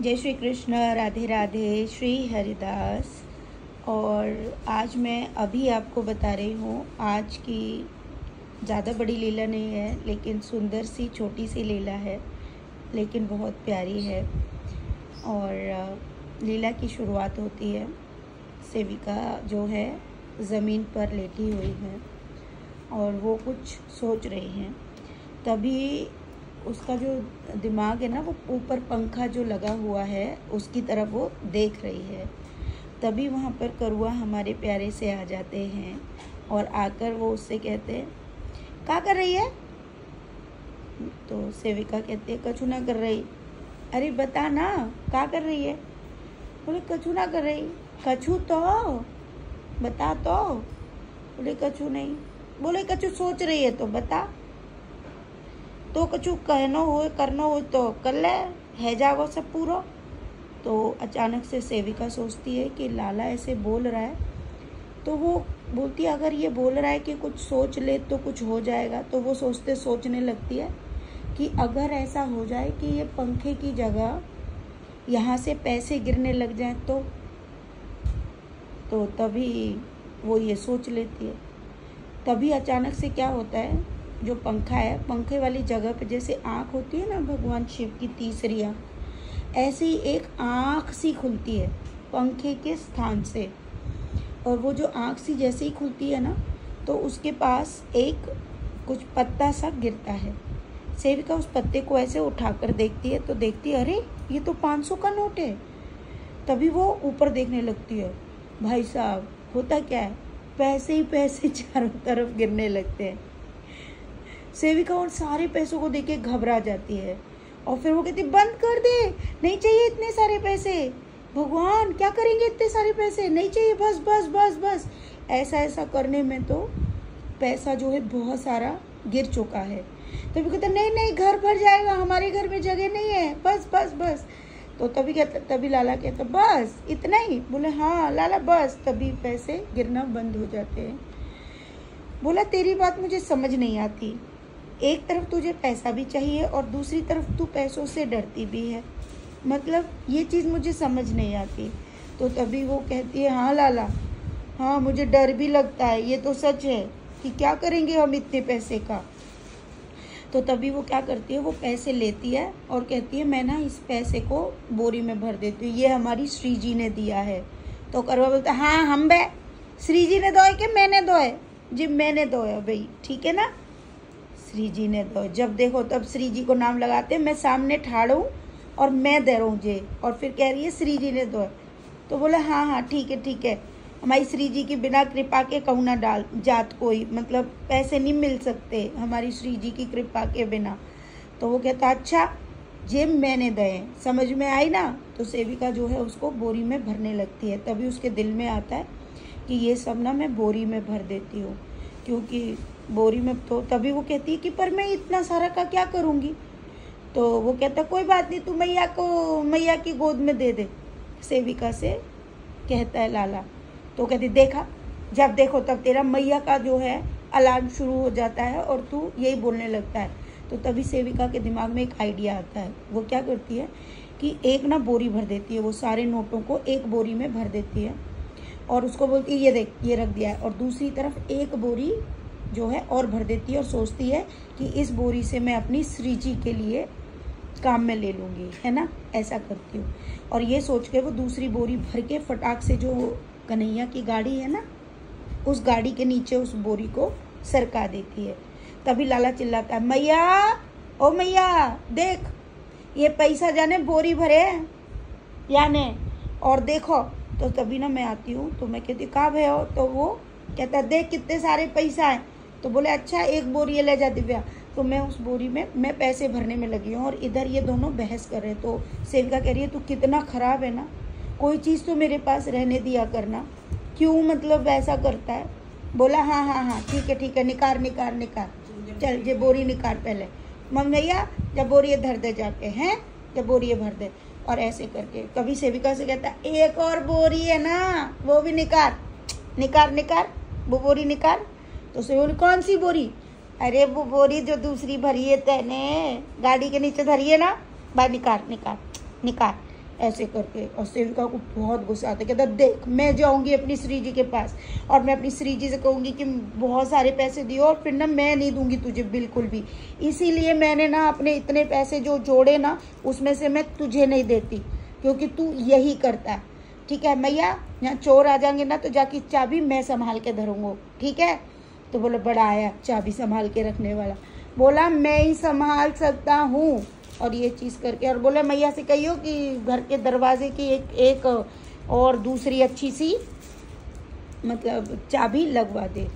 जय श्री कृष्ण, राधे राधे, श्री हरिदास। और आज मैं अभी आपको बता रही हूँ, आज की ज़्यादा बड़ी लीला नहीं है, लेकिन सुंदर सी छोटी सी लीला है, लेकिन बहुत प्यारी है। और लीला की शुरुआत होती है, सेविका जो है ज़मीन पर लेटी हुई है और वो कुछ सोच रही हैं। तभी उसका जो दिमाग है ना, वो ऊपर पंखा जो लगा हुआ है उसकी तरफ वो देख रही है। तभी वहाँ पर करुआ हमारे प्यारे से आ जाते हैं और आकर वो उससे कहते हैं, क्या कर रही है? तो सेविका कहती है, कछु ना कर रही। अरे बता ना, क्या कर रही है? बोले कछु ना कर रही। कछु तो बता। तो बोले कछु नहीं। बोले कछु सोच रही है तो बता। तो कछु कहना हो करना हो तो कर ले, है जागो सब पूरा। तो अचानक से सेविका सोचती है कि लाला ऐसे बोल रहा है, तो वो बोलती है अगर ये बोल रहा है कि कुछ सोच ले तो कुछ हो जाएगा। तो वो सोचने लगती है कि अगर ऐसा हो जाए कि ये पंखे की जगह यहाँ से पैसे गिरने लग जाए तो तभी वो ये सोच लेती है। तभी अचानक से क्या होता है, जो पंखा है, पंखे वाली जगह पे जैसे आँख होती है ना भगवान शिव की तीसरी आँख, ऐसे ही एक आँख सी खुलती है पंखे के स्थान से। और वो जो आँख सी जैसे ही खुलती है ना, तो उसके पास एक कुछ पत्ता सा गिरता है। सेविका उस पत्ते को ऐसे उठाकर देखती है तो देखती है, अरे ये तो 500 का नोट है। तभी वो ऊपर देखने लगती है, भाई साहब होता क्या है, पैसे ही पैसे चारों तरफ गिरने लगते हैं। सेविका उन सारे पैसों को देख के घबरा जाती है और फिर वो कहती, बंद कर दे, नहीं चाहिए इतने सारे पैसे, भगवान क्या करेंगे इतने सारे पैसे, नहीं चाहिए, बस बस बस बस। ऐसा करने में तो पैसा जो है बहुत सारा गिर चुका है। तभी कहता, नहीं नहीं घर भर जाएगा, हमारे घर में जगह नहीं है, बस बस बस। तो तभी लाला कहता, बस इतना ही? बोले हाँ लाला बस। तभी पैसे गिरना बंद हो जाते हैं। बोला तेरी बात मुझे समझ नहीं आती, एक तरफ तुझे पैसा भी चाहिए और दूसरी तरफ तू पैसों से डरती भी है, मतलब ये चीज़ मुझे समझ नहीं आती। तो तभी वो कहती है, हाँ लाला, हाँ मुझे डर भी लगता है, ये तो सच है कि क्या करेंगे हम इतने पैसे का। तो तभी वो क्या करती है, वो पैसे लेती है और कहती है, मैं ना इस पैसे को बोरी में भर देती हूँ, ये हमारी श्री जी ने दिया है। तो करुआ बोलता, हाँ हम बे श्री जी ने दोए कि मैंने दोए? जी मैंने दोया भाई, ठीक है ना, श्री जी ने दो। जब देखो तब श्री जी को नाम लगाते, मैं सामने ठाड़ हूँ और मैं दे रहा हूँ जे, और फिर कह रही है श्री जी ने दो। तो बोले हाँ हाँ ठीक है, हमारी श्री जी की बिना कृपा के कहूँ ना डाल जात कोई, मतलब पैसे नहीं मिल सकते हमारी श्री जी की कृपा के बिना। तो वो कहता, अच्छा जे मैंने दे, समझ में आई ना। तो सेविका जो है उसको बोरी में भरने लगती है। तभी उसके दिल में आता है कि ये सब ना मैं बोरी में भर देती हूँ, क्योंकि बोरी में। तो तभी वो कहती है कि पर मैं इतना सारा का क्या करूँगी? तो वो कहता, कोई बात नहीं, तू मैया की गोद में दे दे, सेविका से कहता है लाला। तो कहती, देखा, जब देखो तब तेरा मैया का जो है अलार्म शुरू हो जाता है और तू यही बोलने लगता है। तो तभी सेविका के दिमाग में एक आइडिया आता है। वो क्या करती है कि एक ना बोरी भर देती है, वो सारे नोटों को एक बोरी में भर देती है और उसको बोलती है, ये देख ये रख दिया है। और दूसरी तरफ एक बोरी जो है और भर देती है और सोचती है कि इस बोरी से मैं अपनी श्री जी के लिए काम में ले लूँगी, है ना, ऐसा करती हूँ। और ये सोच के वो दूसरी बोरी भर के फटाक से जो कन्हैया की गाड़ी है ना, उस गाड़ी के नीचे उस बोरी को सरका देती है। तभी लाला चिल्लाता है, मैया ओ मैया देख, ये पैसा जाने बोरी भरे याने, और देखो। तो तभी ना मैं आती हूँ, तो मैं कहती, कहाँ भैया? तो वो कहता, देख कितने सारे पैसा है। तो बोले अच्छा एक बोरी ये ले जा दिव्या। तो मैं उस बोरी में मैं पैसे भरने में लगी हूँ और इधर ये दोनों बहस कर रहे हैं। तो सेविका कह रही है, तू कितना खराब है ना, कोई चीज़ तो मेरे पास रहने दिया करना, क्यों मतलब ऐसा करता है? बोला हाँ हाँ हाँ ठीक है, निकार, चल ये बोरी निकार पहले, मंगैया जब बोरी धर दे जाके, हैं जब बोरी भर दे। और ऐसे करके कभी सेविका से कहता, एक और बोरी है ना, वो भी निकार, वो बोरी निकार। तो उसे बोली, कौन सी बोरी? अरे वो बोरी जो दूसरी भरी है तेने गाड़ी के नीचे धरी है ना, भाई निकार। ऐसे करके। और सेविका को बहुत गुस्सा आता है, कहता देख मैं जाऊंगी अपनी श्री जी के पास और मैं अपनी श्री जी से कहूँगी कि बहुत सारे पैसे दियो और फिर ना मैं नहीं दूंगी तुझे बिल्कुल भी। इसीलिए मैंने ना अपने इतने पैसे जो जोड़े ना उसमें से मैं तुझे नहीं देती, क्योंकि तू यही करता है। ठीक है मैया, यहाँ चोर आ जाएंगे ना तो जाके चाबी मैं संभाल के धरूंगा, ठीक है। तो बोला बड़ा आया चाबी संभाल के रखने वाला, बोला मैं ही संभाल सकता हूँ और ये चीज़ करके। और बोला मैया से कहियो कि घर के दरवाजे की एक और दूसरी अच्छी सी मतलब चाबी लगवा दे।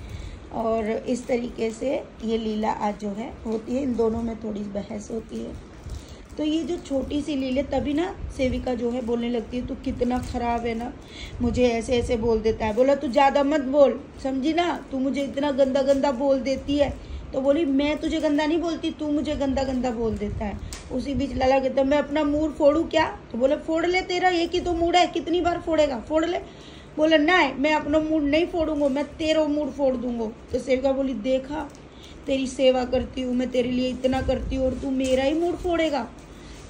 और इस तरीके से ये लीला आज जो है होती है, इन दोनों में थोड़ी बहस होती है। तो ये जो छोटी सी लीला, तभी ना सेविका जो है बोलने लगती है तू कितना ख़राब है ना, मुझे ऐसे ऐसे बोल देता है। बोला तू ज़्यादा मत बोल, समझी ना, तू मुझे इतना गंदा गंदा बोल देती है। तो बोली मैं तुझे गंदा नहीं बोलती, तू मुझे गंदा गंदा बोल देता है। उसी बीच लाला कहता मैं अपना मूड फोड़ूँ क्या? तो बोले फोड़ ले, तेरा एक ही तो मूड है, कितनी बार फोड़ेगा, फोड़ ले। बोला नहीं मैं अपना मूड नहीं फोड़ूंगा, मैं तेरा मूड फोड़ दूंगा। तो सेविका बोली देखा तेरी सेवा करती हूँ मैं, तेरे लिए इतना करती हूँ और तू मेरा ही मूड फोड़ेगा,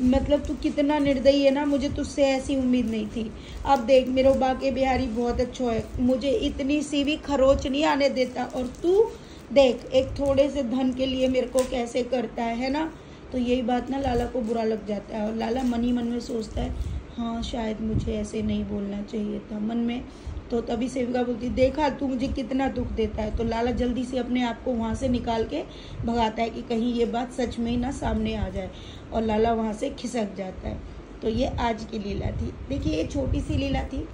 मतलब तू कितना निर्दयी है ना, मुझे तुझसे ऐसी उम्मीद नहीं थी। अब देख मेरा बाके बिहारी बहुत अच्छा है, मुझे इतनी सी भी खरोच नहीं आने देता और तू देख एक थोड़े से धन के लिए मेरे को कैसे करता है ना। तो यही बात ना लाला को बुरा लग जाता है और लाला मन ही मन में सोचता है हाँ शायद मुझे ऐसे नहीं बोलना चाहिए था मन में। तो तभी सेविका बोलती देखा तू मुझे कितना दुख देता है। तो लाला जल्दी से अपने आप को वहाँ से निकाल के भगाता है कि कहीं ये बात सच में ही ना सामने आ जाए, और लाला वहाँ से खिसक जाता है। तो ये आज की लीला थी। देखिए ये छोटी सी लीला थी,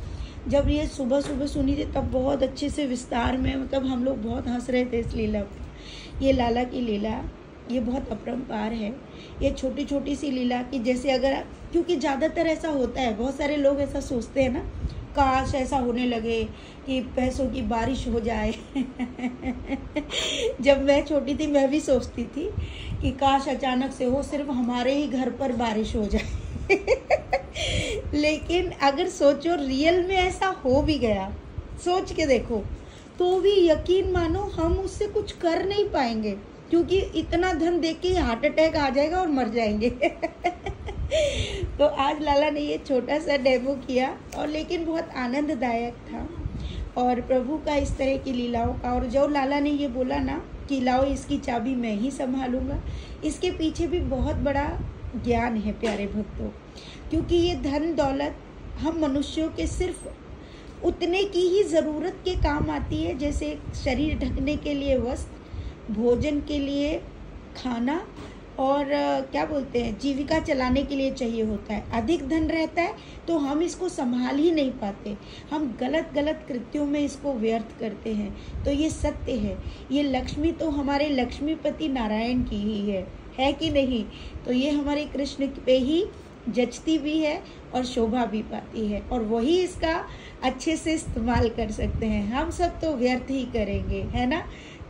जब ये सुबह सुबह सुनी थी तब बहुत अच्छे से विस्तार में मतलब हम लोग बहुत हंस रहे थे इस लीला पर। ये लाला की लीला ये बहुत अपरंपार है। ये छोटी छोटी सी लीला की जैसे अगर, क्योंकि ज़्यादातर ऐसा होता है, बहुत सारे लोग ऐसा सोचते हैं ना काश ऐसा होने लगे कि पैसों की बारिश हो जाए। जब मैं छोटी थी मैं भी सोचती थी कि काश अचानक से हो, सिर्फ हमारे ही घर पर बारिश हो जाए। लेकिन अगर सोचो रियल में ऐसा हो भी गया, सोच के देखो, तो भी यकीन मानो हम उससे कुछ कर नहीं पाएंगे, क्योंकि इतना धन देख के हार्ट अटैक आ जाएगा और मर जाएंगे। तो आज लाला ने ये छोटा सा डेमो किया और लेकिन बहुत आनंददायक था और प्रभु का इस तरह की लीलाओं का। और जो लाला ने ये बोला ना कि लाओ इसकी चाबी मैं ही संभालूंगा, इसके पीछे भी बहुत बड़ा ज्ञान है प्यारे भक्तों। क्योंकि ये धन दौलत हम मनुष्यों के सिर्फ उतने की ही ज़रूरत के काम आती है, जैसे शरीर ढकने के लिए वस्त्र, भोजन के लिए खाना और क्या बोलते हैं जीविका चलाने के लिए चाहिए होता है। अधिक धन रहता है तो हम इसको संभाल ही नहीं पाते, हम गलत गलत कृत्यों में इसको व्यर्थ करते हैं। तो ये सत्य है, ये लक्ष्मी तो हमारे लक्ष्मीपति नारायण की ही है कि नहीं? तो ये हमारे कृष्ण पे ही जचती भी है और शोभा भी पाती है और वही इसका अच्छे से इस्तेमाल कर सकते हैं। हम सब तो व्यर्थ ही करेंगे, है ना?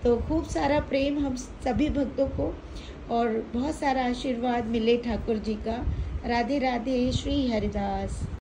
तो खूब सारा प्रेम हम सभी भक्तों को और बहुत सारा आशीर्वाद मिले ठाकुर जी का। राधे राधे। श्री हरिदास।